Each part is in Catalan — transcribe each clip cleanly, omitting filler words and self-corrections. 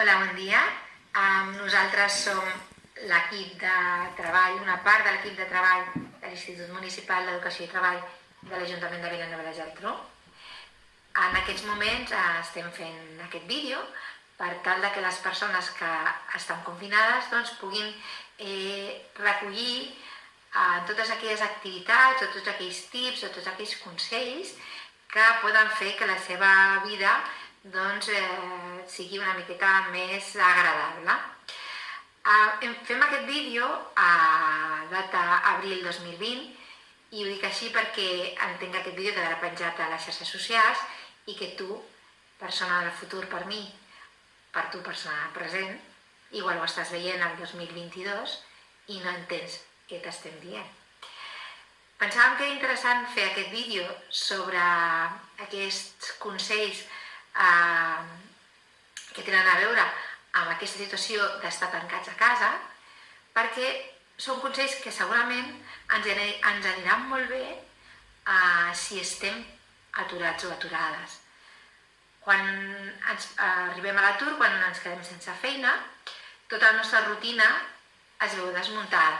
Hola, bon dia. Nosaltres som l'equip de treball, una part de l'equip de treball de l'Institut Municipal d'Educació i Treball de l'Ajuntament de Vilanova i la Geltrú. En aquests moments estem fent aquest vídeo per tal que les persones que estan confinades puguin recollir totes aquelles activitats o tots aquells tips o tots aquells consells que poden fer que la seva vida sigui una miqueta més agradable. Fem aquest vídeo a data abril 2020 i ho dic així perquè entenc que aquest vídeo quedarà penjat a les xarxes socials i que tu, persona del futur per mi, per tu, persona present, igual ho estàs veient el 2022 i no entens què t'estem dient. Pensàvem que era interessant fer aquest vídeo sobre aquests consells que tenen a veure amb aquesta situació d'estar tancats a casa, perquè són consells que segurament ens aniran molt bé si estem aturats o aturades. Quan arribem a l'atur, quan ens quedem sense feina, tota la nostra rutina es veu desmuntada,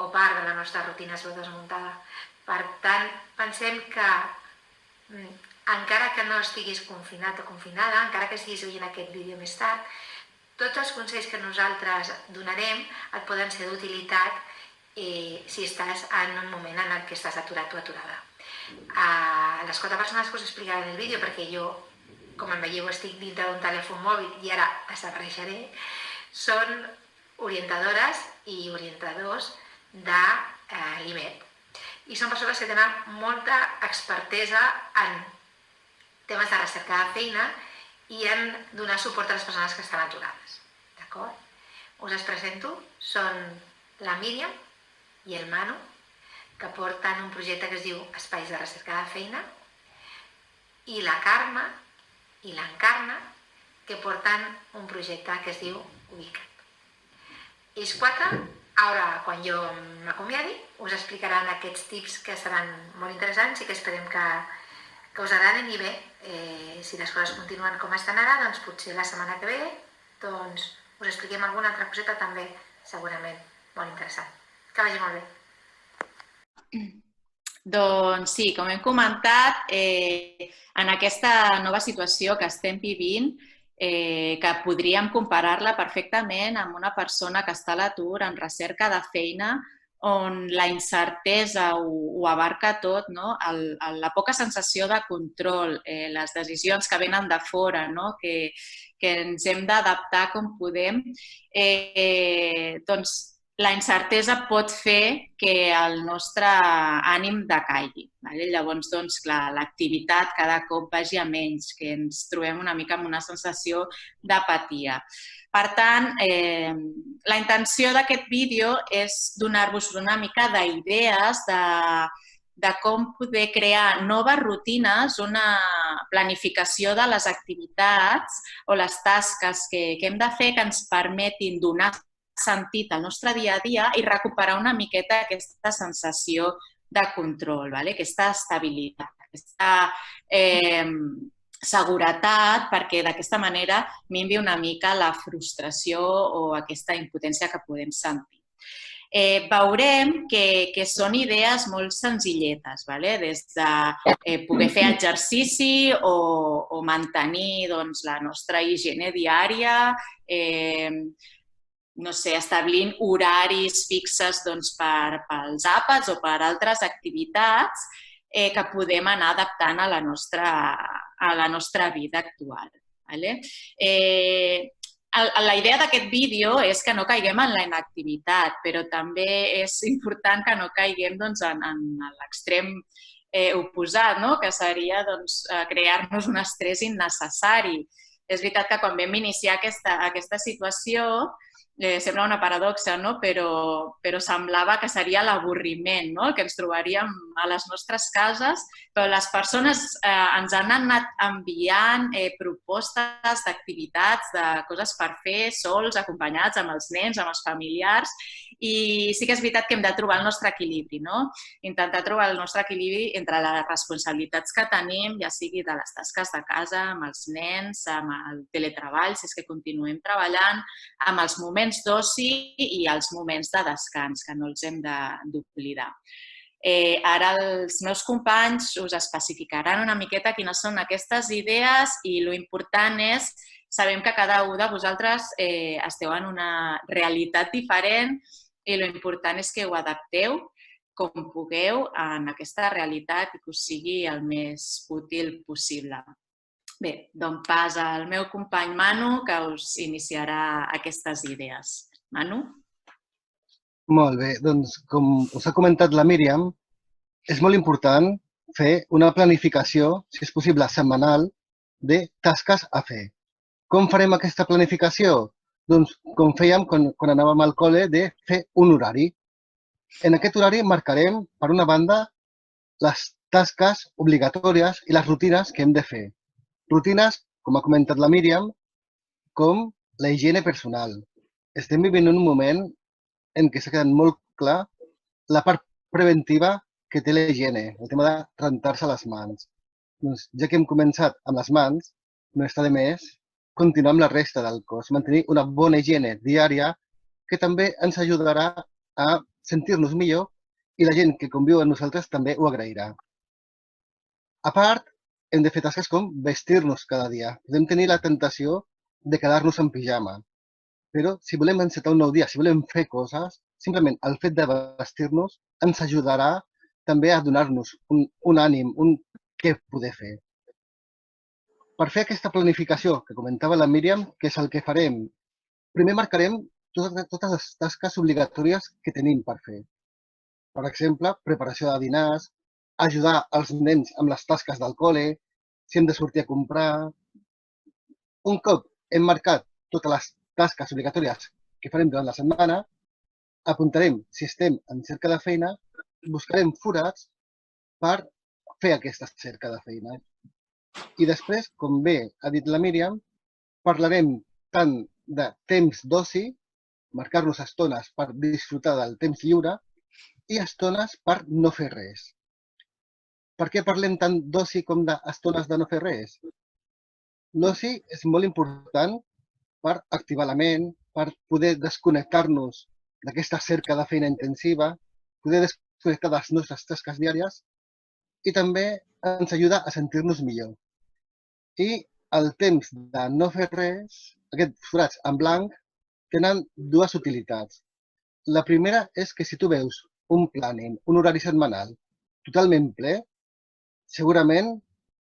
o part de la nostra rutina es veu desmuntada. Per tant, pensem que encara que no estiguis confinat o confinada, encara que estiguis veient aquest vídeo més tard, tots els consells que nosaltres donarem et poden ser d'utilitat si estàs en un moment en què estàs aturat o aturada. Les 4 persones que us explicaré en el vídeo, perquè jo, com em veieu, estic dintre d'un telèfon mòbil i ara desapareixeré, són orientadores i orientadors de l'IMED. I són persones que tenen molta expertesa en temes de recerca de feina i en donar suport a les persones que estan aturades. D'acord? Us els presento. Són la Míriam i el Manu, que porten un projecte que es diu Espais de Recerca de Feina, i la Carme i l'Encarna, que porten un projecte que es diu Ubica't. Ells 4, ara, quan jo m'acomiadi, us explicaran aquests tips que seran molt interessants i que esperem que us agraden. I bé, si les coses continuen com estan ara, doncs potser la setmana que ve us expliquem alguna altra coseta també segurament molt interessant. Que vagi molt bé. Doncs sí, com hem comentat, en aquesta nova situació que estem vivint, que podríem comparar-la perfectament amb una persona que està a l'atur en recerca de feina, on la incertesa ho abarca tot, la poca sensació de control, les decisions que venen de fora, que ens hem d'adaptar com podem, doncs la incertesa pot fer que el nostre ànim decaigui. Llavors, clar, l'activitat cada cop vagi a menys, que ens trobem una mica amb una sensació d'apatia. Per tant, la intenció d'aquest vídeo és donar-vos una mica d'idees de com poder crear noves rutines, una planificació de les activitats o les tasques que hem de fer que ens permetin donar sentit al nostre dia a dia i recuperar una miqueta aquesta sensació de control, aquesta estabilitat, aquesta seguretat, perquè d'aquesta manera minvi una mica la frustració o aquesta impotència que podem sentir. Veurem que són idees molt senzilletes, des de poder fer exercici o mantenir la nostra higiene diària, establint horaris fixes pels àpats o per altres activitats que podem anar adaptant a la nostra vida actual. La idea d'aquest vídeo és que no caiguem en la inactivitat, però també és important que no caiguem en l'extrem oposat, que seria crear-nos un estrès innecessari. És veritat que quan vam iniciar aquesta situació sembla una paradoxa, no? Però semblava que seria l'avorriment, no? Que ens trobaríem a les nostres cases, però les persones ens han anat enviant propostes d'activitats, de coses per fer sols, acompanyats amb els nens, amb els familiars, i sí que és veritat que hem de trobar el nostre equilibri, no? Intentar trobar el nostre equilibri entre les responsabilitats que tenim, ja sigui de les tasques de casa, amb els nens, amb el teletreball, si és que continuem treballant, amb els moments d'oci i els moments de descans, que no els hem d'oblidar. Ara els meus companys us especificaran una miqueta quines són aquestes idees i l'important és, sabem que cada un de vosaltres esteu en una realitat diferent i l'important és que ho adapteu com pugueu en aquesta realitat i que us sigui el més útil possible. Bé, dono pas al meu company Manu, que us iniciarà aquestes idees. Manu? Molt bé, doncs com us ha comentat la Míriam, és molt important fer una planificació, si és possible setmanal, de tasques a fer. Com farem aquesta planificació? Doncs com fèiem quan anàvem al col·le, de fer un horari. En aquest horari marcarem, per una banda, les tasques obligatòries i les rutines que hem de fer. Rutines, com ha comentat la Míriam, com la higiene personal. Estem vivint un moment en què s'ha quedat molt clar la part preventiva que té la higiene, el tema de rentar-se les mans. Doncs, ja que hem començat amb les mans, no està de més continuar amb la resta del cos, mantenir una bona higiene diària que també ens ajudarà a sentir-nos millor i la gent que conviu amb nosaltres també ho agrairà. A part, hem de fer tasques com vestir-nos cada dia. Podem tenir la tentació de quedar-nos en pijama, però si volem encetar un nou dia, si volem fer coses, simplement el fet de vestir-nos ens ajudarà també a donar-nos un ànim, un què poder fer. Per fer aquesta planificació que comentava la Míriam, què és el que farem? Primer marcarem totes les tasques obligatòries que tenim per fer. Per exemple, preparació de dinars, ajudar els nens amb les tasques del col·le, si hem de sortir a comprar. Un cop hem marcat totes les tasques obligatòries que farem durant la setmana, apuntarem si estem en cerca de feina, buscarem forats per fer aquesta cerca de feina. I després, com bé ha dit la Míriam, parlarem tant de temps d'oci, marcar-nos estones per disfrutar del temps lliure i estones per no fer res. Per què parlem tant d'oci com d'estones de no fer res? L'oci és molt important per activar la ment, per poder desconnectar-nos d'aquesta cerca de feina intensiva, poder desconnectar de les nostres tasques diàries i també ens ajuda a sentir-nos millor. I el temps de no fer res, aquests forats en blanc, tenen dues utilitats. La primera és que si tu veus un planning, un horari setmanal totalment ple, segurament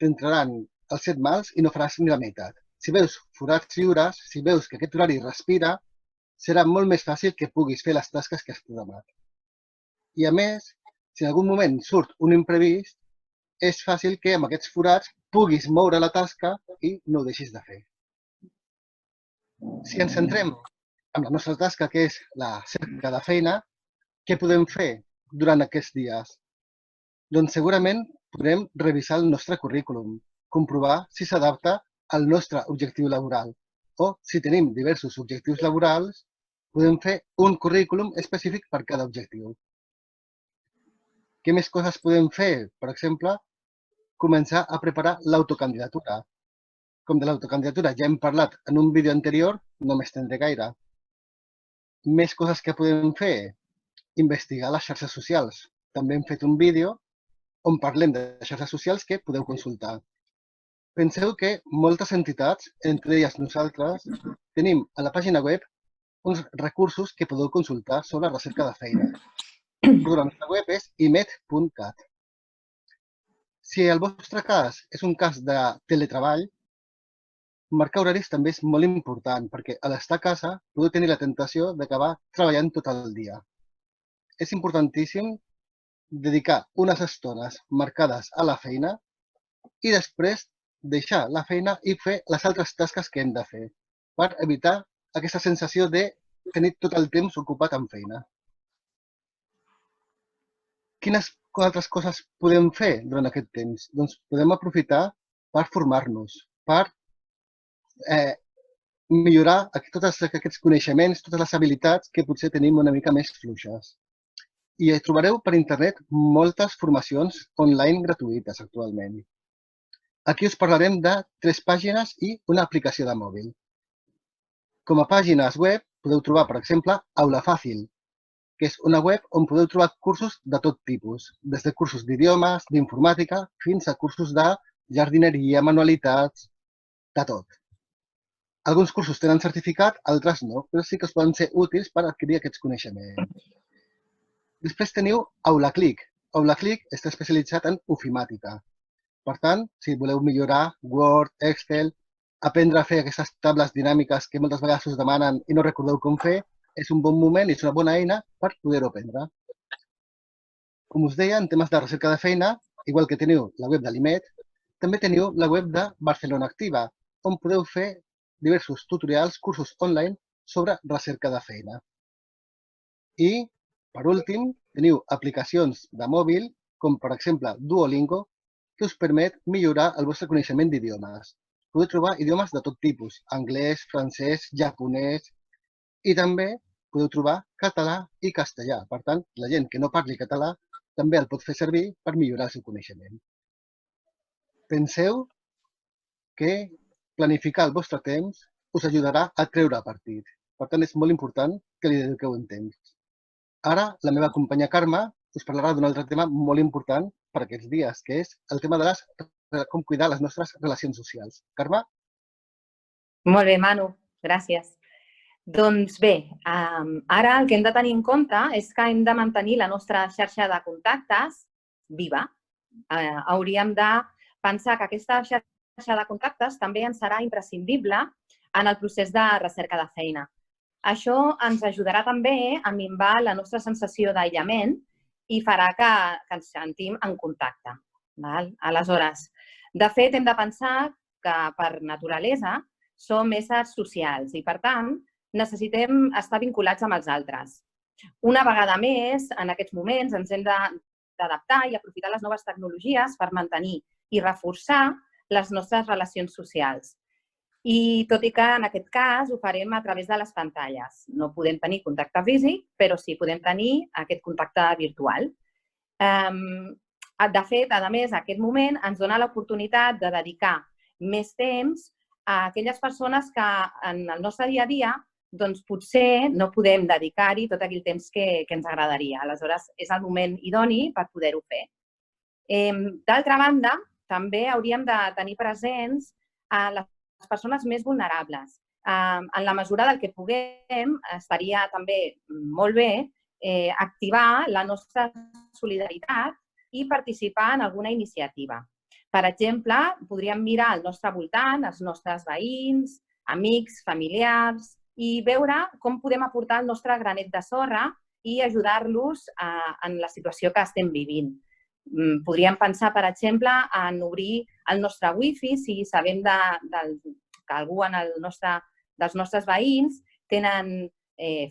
t'entraran els 7 mals i no faràs ni la meitat. Si veus forats lliures, si veus que aquest horari respira, serà molt més fàcil que puguis fer les tasques que has programat. I a més, si en algun moment surt un imprevist, és fàcil que amb aquests forats puguis moure la tasca i no ho deixis de fer. Si ens centrem en la nostra tasca, que és la cerca de feina, què podem fer durant aquests dies? Doncs segurament podrem revisar el nostre currículum, comprovar si s'adapta al nostre objectiu laboral o, si tenim diversos objectius laborals, podem fer un currículum específic per cada objectiu. Què més coses podem fer? Per exemple, començar a preparar l'autocandidatura. Com de l'autocandidatura ja hem parlat en un vídeo anterior, no m'estendré gaire. Més coses que podem fer? Investigar les xarxes socials. També hem fet un vídeo on parlem de xarxes socials que podeu consultar. Penseu que moltes entitats, entre elles nosaltres, tenim a la pàgina web uns recursos que podeu consultar sobre recerca de feina. La nostra web és imed.cat. Si el vostre cas és un cas de teletreball, marcar horaris també és molt important perquè a l'estar a casa podeu tenir la tentació d'acabar treballant tot el dia. És importantíssim dedicar unes estones marcades a la feina i després deixar la feina i fer les altres tasques que hem de fer per evitar aquesta sensació de tenir tot el temps ocupat amb feina. Quines altres coses podem fer durant aquest temps? Doncs podem aprofitar per formar-nos, per millorar tots aquests coneixements, totes les habilitats que potser tenim una mica més fluixes. I trobareu per internet moltes formacions online gratuïtes actualment. Aquí us parlarem de 3 pàgines i una aplicació de mòbil. Com a pàgines web podeu trobar, per exemple, Aula Fàcil, que és una web on podeu trobar cursos de tot tipus, des de cursos d'idiomes, d'informàtica, fins a cursos de jardineria, manualitats, de tot. Alguns cursos tenen certificat, altres no, però sí que us poden ser útils per adquirir aquests coneixements. Després teniu AulaClick. AulaClick està especialitzat en ofimàtica. Per tant, si voleu millorar Word, Excel, aprendre a fer aquestes tables dinàmiques que moltes vegades us demanen i no recordeu com fer, és un bon moment i és una bona eina per poder-ho aprendre. Com us deia, en temes de recerca de feina, igual que teniu la web de l'IMED, també teniu la web de Barcelona Activa, on podeu fer diversos tutorials, cursos online sobre recerca de feina. I, per últim, teniu aplicacions de mòbil, com per exemple Duolingo, que us permet millorar el vostre coneixement d'idiomes. Podeu trobar idiomes de tot tipus, anglès, francès, japonès, i també podeu trobar català i castellà. Per tant, la gent que no parli català també el pot fer servir per millorar el seu coneixement. Penseu que planificar el vostre temps us ajudarà a treure partit. Per tant, és molt important que li dediqueu un temps. Ara, la meva companya Carme us parlarà d'un altre tema molt important per aquests dies, que és el tema de com cuidar les nostres relacions socials. Carme? Molt bé, Manu. Gràcies. Doncs bé, ara el que hem de tenir en compte és que hem de mantenir la nostra xarxa de contactes viva. Hauríem de pensar que aquesta xarxa de contactes també ens serà imprescindible en el procés de recerca de feina. Això ens ajudarà també a minvar la nostra sensació d'aïllament i farà que ens sentim en contacte. Aleshores, de fet, hem de pensar que per naturalesa som éssers socials i, per tant, necessitem estar vinculats amb els altres. Una vegada més, en aquests moments, ens hem d'adaptar i aprofitar les noves tecnologies per mantenir i reforçar les nostres relacions socials. I tot i que en aquest cas ho farem a través de les pantalles. No podem tenir contacte físic, però sí podem tenir aquest contacte virtual. De fet, a més, aquest moment ens dona l'oportunitat de dedicar més temps a aquelles persones que en el nostre dia a dia doncs potser no podem dedicar-hi tot aquell temps que ens agradaria. Aleshores, és el moment idoni per poder-ho fer. D'altra banda, també hauríem de tenir presents les persones més vulnerables. En la mesura del que puguem, estaria també molt bé activar la nostra solidaritat i participar en alguna iniciativa. Per exemple, podríem mirar al nostre voltant, els nostres veïns, amics, familiars, i veure com podem aportar el nostre granet de sorra i ajudar-los en la situació que estem vivint. Podríem pensar, per exemple, en obrir el nostre wifi si sabem que algú dels nostres veïns tenen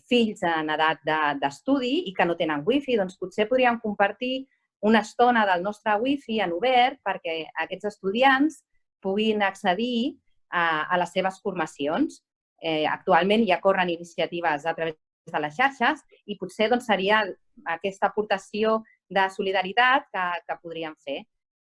fills en edat d'estudi i que no tenen wifi, doncs potser podríem compartir una estona del nostre wifi en obert perquè aquests estudiants puguin accedir a les seves formacions. Actualment ja corren iniciatives a través de les xarxes i potser seria aquesta aportació de solidaritat que podríem fer.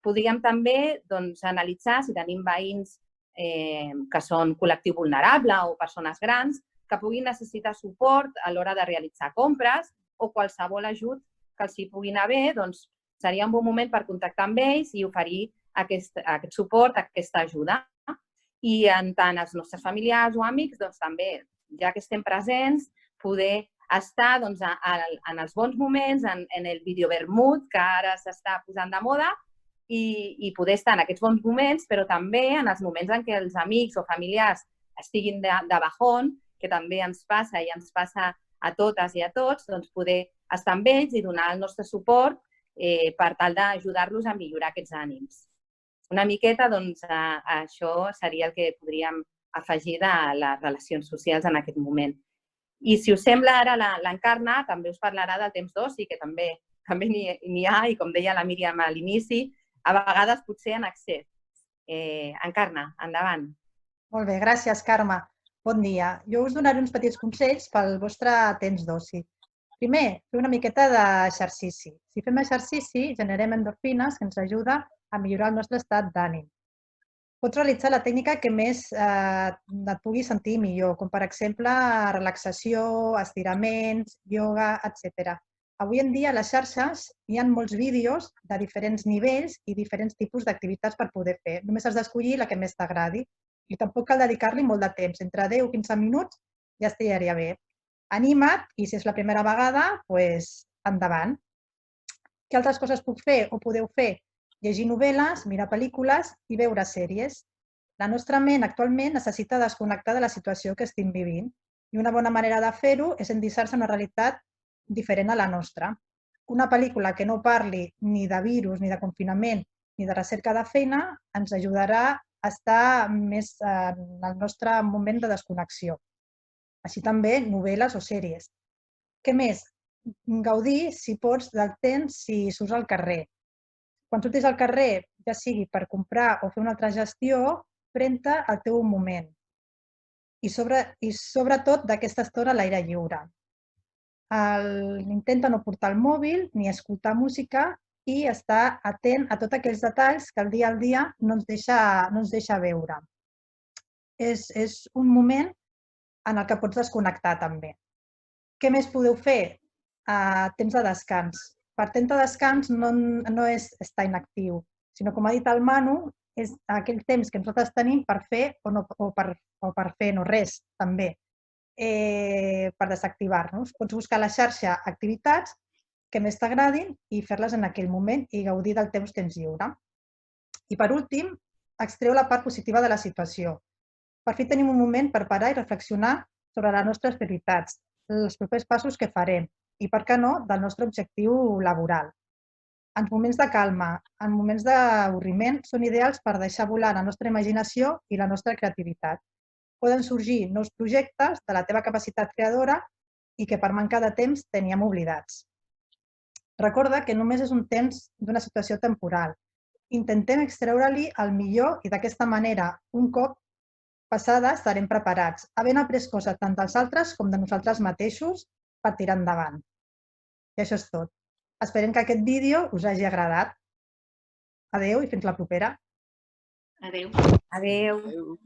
Podríem també analitzar si tenim veïns que són col·lectiu vulnerable o persones grans que puguin necessitar suport a l'hora de realitzar compres o qualsevol ajut que els hi puguin haver, doncs seria un bon moment per contactar amb ells i oferir aquest suport, aquesta ajuda. I tant els nostres familiars o amics, doncs també, ja que estem presents, poder estar en els bons moments, en el videovermut, que ara s'està posant de moda, i poder estar en aquests bons moments, però també en els moments en què els amics o familiars estiguin de bajón, que també ens passa i ens passa a totes i a tots, doncs poder estar amb ells i donar el nostre suport per tal d'ajudar-los a millorar aquests ànims. Una miqueta, doncs, això seria el que podríem afegir de les relacions socials en aquest moment. I si us sembla, ara l'Encarna també us parlarà del temps d'oci, que també n'hi ha, i com deia la Míriam a l'inici, a vegades potser en excés. Encarna, endavant. Molt bé, gràcies, Carme. Bon dia. Jo us donaré uns petits consells pel vostre temps d'oci. Primer, fer una miqueta d'exercici. Si fem exercici, generem endorfines que ens ajuda a millorar el nostre estat d'ànim. Pots realitzar la tècnica que més et pugui sentir millor, com per exemple relaxació, estiraments, ioga, etc. Avui en dia a les xarxes hi ha molts vídeos de diferents nivells i diferents tipus d'activitats per poder fer. Només has d'escollir la que més t'agradi i tampoc cal dedicar-li molt de temps. Entre 10 o 15 minuts ja estaria bé. Anima't i si és la primera vegada, doncs endavant. Què altres coses puc fer o podeu fer? Llegir novel·les, mirar pel·lícules i veure sèries. La nostra ment actualment necessita desconnectar de la situació que estem vivint i una bona manera de fer-ho és endinsar-se en una realitat diferent a la nostra. Una pel·lícula que no parli ni de virus, ni de confinament, ni de recerca de feina ens ajudarà a estar més en el nostre moment de desconnexió. Així també novel·les o sèries. Què més? Gaudir, si pots, del temps si surts al carrer. Quan surtis al carrer, ja sigui per comprar o fer una altra gestió, pren-te el teu moment. I sobretot d'aquesta estona a l'aire lliure. Intenta no portar el mòbil ni escoltar música i estar atent a tots aquells detalls que el dia al dia no ens deixa veure. És un moment en el que pots desconnectar també. Què més podeu fer? Temps de descans. Per temps de descans no és estar inactiu, sinó, com ha dit el Manu, és aquell temps que nosaltres tenim per fer o per fer no res, també, per desactivar-nos. Pots buscar a la xarxa activitats que més t'agradin i fer-les en aquell moment i gaudir del temps que ens lliure. I per últim, extreu la part positiva de la situació. Per fi tenim un moment per parar i reflexionar sobre les nostres prioritats, els propers passos que farem i, per què no, del nostre objectiu laboral. En moments de calma, en moments d'avorriment, són ideals per deixar volar la nostra imaginació i la nostra creativitat. Poden sorgir nous projectes de la teva capacitat creadora i que per manca de temps teníem oblidats. Recorda que només és un temps d'una situació temporal. Intentem extreure-li el millor i d'aquesta manera, un cop passada, estarem preparats, havent après coses tant dels altres com de nosaltres mateixos per tirar endavant. I això és tot. Esperem que aquest vídeo us hagi agradat. Adéu i fins la propera. Adéu. Adéu. Adéu.